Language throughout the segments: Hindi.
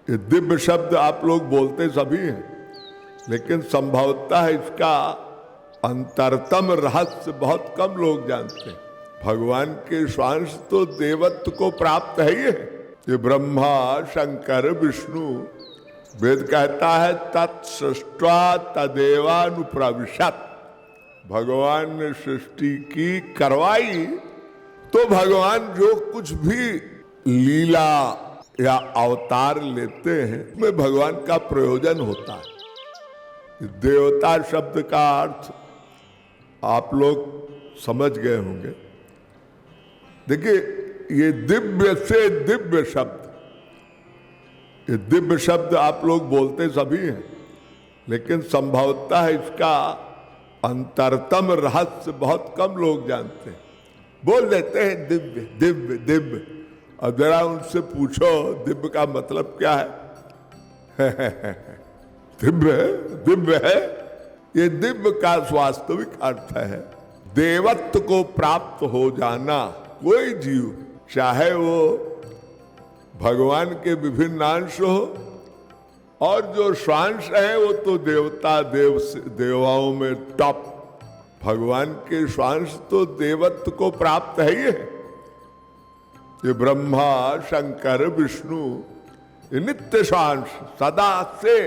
ये दिव्य शब्द आप लोग बोलते सभी हैं, लेकिन संभवतः इसका अंतरतम रहस्य बहुत कम लोग जानते हैं। भगवान के स्वांश तो देवत्व को प्राप्त है ही है। ये ब्रह्मा शंकर विष्णु, वेद कहता है तत्सृष्ट्वा तदेवानुप्रविशत्। भगवान ने सृष्टि की, करवाई, तो भगवान जो कुछ भी लीला या अवतार लेते हैं उसमें भगवान का प्रयोजन होता है। देवता शब्द का अर्थ आप लोग समझ गए होंगे। देखिए, ये दिव्य से दिव्य शब्द, ये दिव्य शब्द आप लोग बोलते सभी हैं, लेकिन संभवतः इसका अंतरतम रहस्य बहुत कम लोग जानते हैं। बोल देते हैं दिव्य दिव्य दिव्य, और जरा उनसे पूछो दिव्य का मतलब क्या है। दिव्य है, दिव्य है। ये दिव्य का वास्तविक अर्थ है देवत्व को प्राप्त हो जाना। कोई जीव, चाहे वो भगवान के विभिन्न अंश हो, और जो स्वांश है वो तो देवता देवाओं में टॉप। भगवान के स्वांश तो देवत्व को प्राप्त है ही है। ये ब्रह्मा शंकर विष्णु, ये नित्य स्वांश, सदा से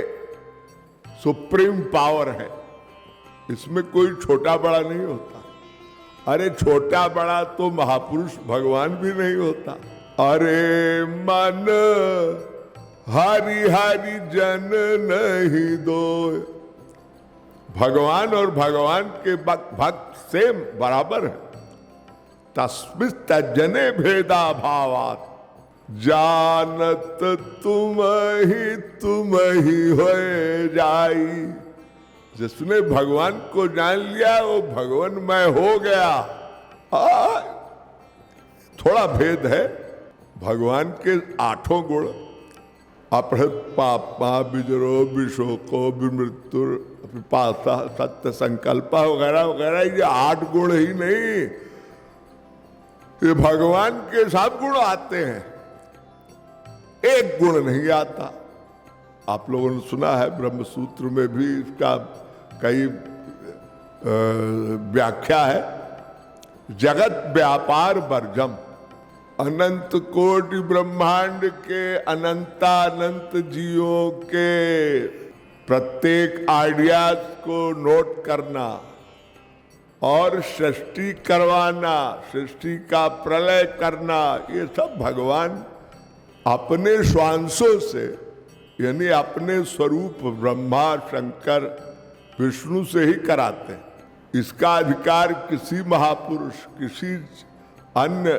सुप्रीम पावर है। इसमें कोई छोटा बड़ा नहीं होता। अरे छोटा बड़ा तो महापुरुष भगवान भी नहीं होता। अरे मन हरि हरि जन नहीं दो। भगवान और भगवान के भक्त सेम बराबर है। तस्मिन् तज्जने भेदा भावात्, जानत तुम ही होए जाई। जिसने भगवान को जान लिया वो भगवानमय हो गया। थोड़ा भेद है। भगवान के 8 गुण, अपहृत पापा विजरो विशोको विमृत्यु पिपासा सत्य संकल्प वगैरह वगैरह, ये 8 गुण ही नहीं, ये भगवान के सब गुण आते हैं, एक गुण नहीं आता। आप लोगों ने सुना है ब्रह्म सूत्र में भी इसका कई व्याख्या है। जगत व्यापार वर्जम, अनंत कोटि ब्रह्मांड के अनंतानंत जीवों के प्रत्येक आइडियाज को नोट करना और सृष्टि करवाना, सृष्टि का प्रलय करना, ये सब भगवान अपने स्वांशों से, यानी अपने स्वरूप ब्रह्मा शंकर विष्णु से ही कराते हैं। इसका अधिकार किसी महापुरुष, किसी अन्य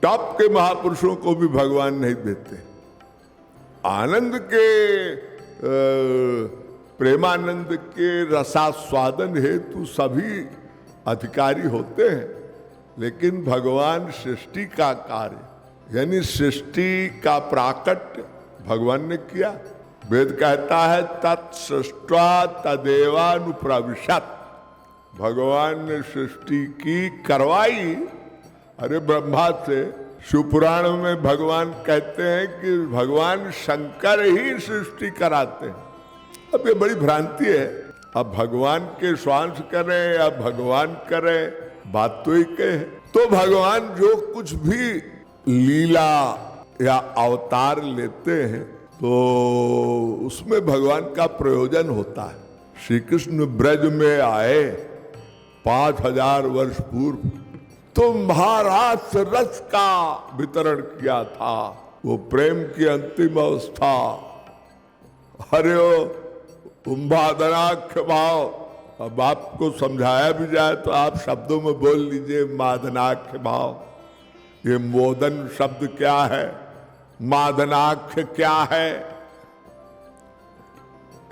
टॉप के महापुरुषों को भी भगवान नहीं देते। आनंद के प्रेमानंद के रसास्वादन हेतु सभी अधिकारी होते हैं, लेकिन भगवान सृष्टि का कार्य, यानी सृष्टि का प्राकट्य भगवान ने किया। वेद कहता है तत्सृष्ट्वा तदेवानुप्रविशत्। भगवान ने सृष्टि की, करवाई। अरे ब्रह्मा से शिवपुराण में भगवान कहते हैं कि भगवान शंकर ही सृष्टि कराते हैं। अब ये बड़ी भ्रांति है। अब भगवान के स्वांश करें या भगवान करें, बात तो एक है। तो भगवान जो कुछ भी लीला या अवतार लेते हैं तो उसमें भगवान का प्रयोजन होता है। श्री ब्रज में आए 5000 वर्ष पूर्व, तो महारास रस का वितरण किया था, वो प्रेम की अंतिम अवस्था। अरे ओ मादनाख्य भाव, अब आपको समझाया भी जाए तो आप शब्दों में बोल लीजिए मादनाख्य भाव। ये मोदन शब्द क्या है, मादनाख्य क्या है?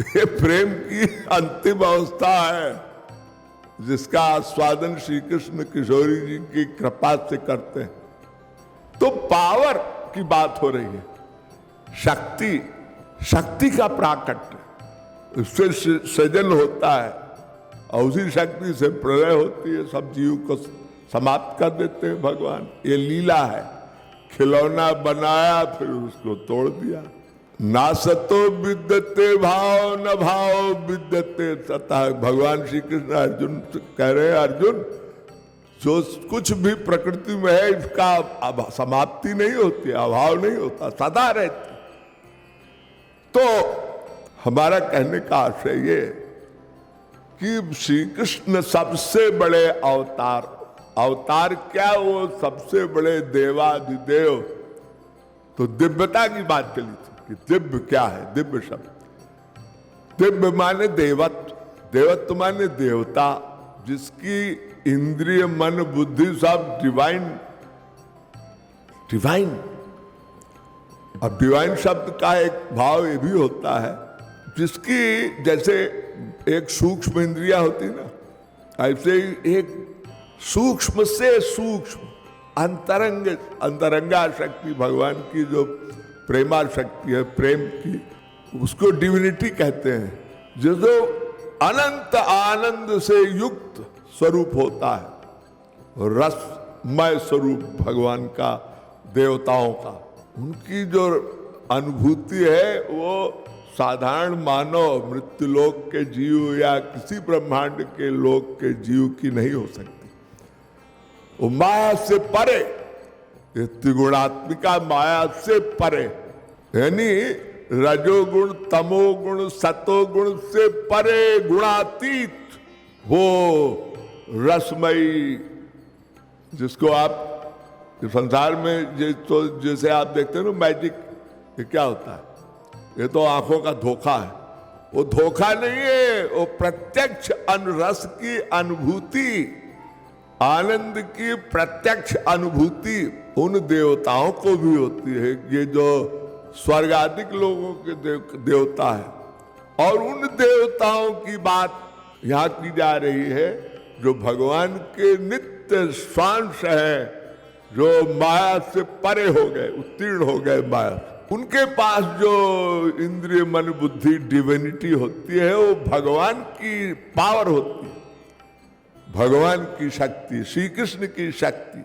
ये प्रेम की अंतिम अवस्था है जिसका आस्वादन श्री कृष्ण किशोरी जी की कृपा से करते हैं। तो पावर की बात हो रही है, शक्ति, शक्ति का प्राकट्य, उससे सृजन होता है और उसी शक्ति से प्रलय होती है, सब जीव को समाप्त कर देते हैं भगवान। ये लीला है। खिलौना बनाया फिर उसको तोड़ दिया। ना सतो विद्यते भाव न भाव विद्यते सतः। भगवान श्री कृष्ण अर्जुन से कह रहे हैं, अर्जुन जो कुछ भी प्रकृति में है इसका समाप्ति नहीं होती, अभाव नहीं होता, सदा रहती। तो हमारा कहने का आशय ये कि श्री कृष्ण सबसे बड़े अवतार, अवतार क्या, वो सबसे बड़े देवाधिदेव। तो दिव्यता की बात चली थी कि दिव्य क्या है, दिव्य शब्द। दिव्य माने देवत्व, देवत्व माने देवता, जिसकी इंद्रिय मन बुद्धि सब डिवाइन, डिवाइन। अब डिवाइन शब्द का एक भाव ये भी होता है, जिसकी जैसे एक सूक्ष्म इंद्रिया होती ना, ऐसे ही एक सूक्ष्म से सूक्ष्म अंतरंग, अंतरंगा शक्ति भगवान की जो प्रेमा शक्ति है, प्रेम की, उसको डिविनिटी कहते हैं, जो अनंत आनंद से युक्त स्वरूप होता है, रसमय स्वरूप भगवान का, देवताओं का। उनकी जो अनुभूति है वो साधारण मानव, मृत्युलोक के जीव या किसी ब्रह्मांड के लोक के जीव की नहीं हो सकती। वो माया से परे, ये त्रिगुणात्मिका माया से परे, यानी रजोगुण तमोगुण सतोगुण से परे, गुणातीत, वो रसमयी, जिसको आप संसार में तो जैसे आप देखते हो ना मैजिक, ये क्या होता है, ये तो आंखों का धोखा है। वो धोखा नहीं है, वो प्रत्यक्ष रस की अनुभूति, आनंद की प्रत्यक्ष अनुभूति उन देवताओं को भी होती है, ये जो स्वर्गादिक लोगों के देवता है। और उन देवताओं की बात यहां की जा रही है जो भगवान के नित्य स्वांश है, जो माया से परे हो गए, उत्तीर्ण हो गए माया। उनके पास जो इंद्रिय मन बुद्धि डिविनिटी होती है, वो भगवान की पावर होती है, भगवान की शक्ति, श्री कृष्ण की शक्ति।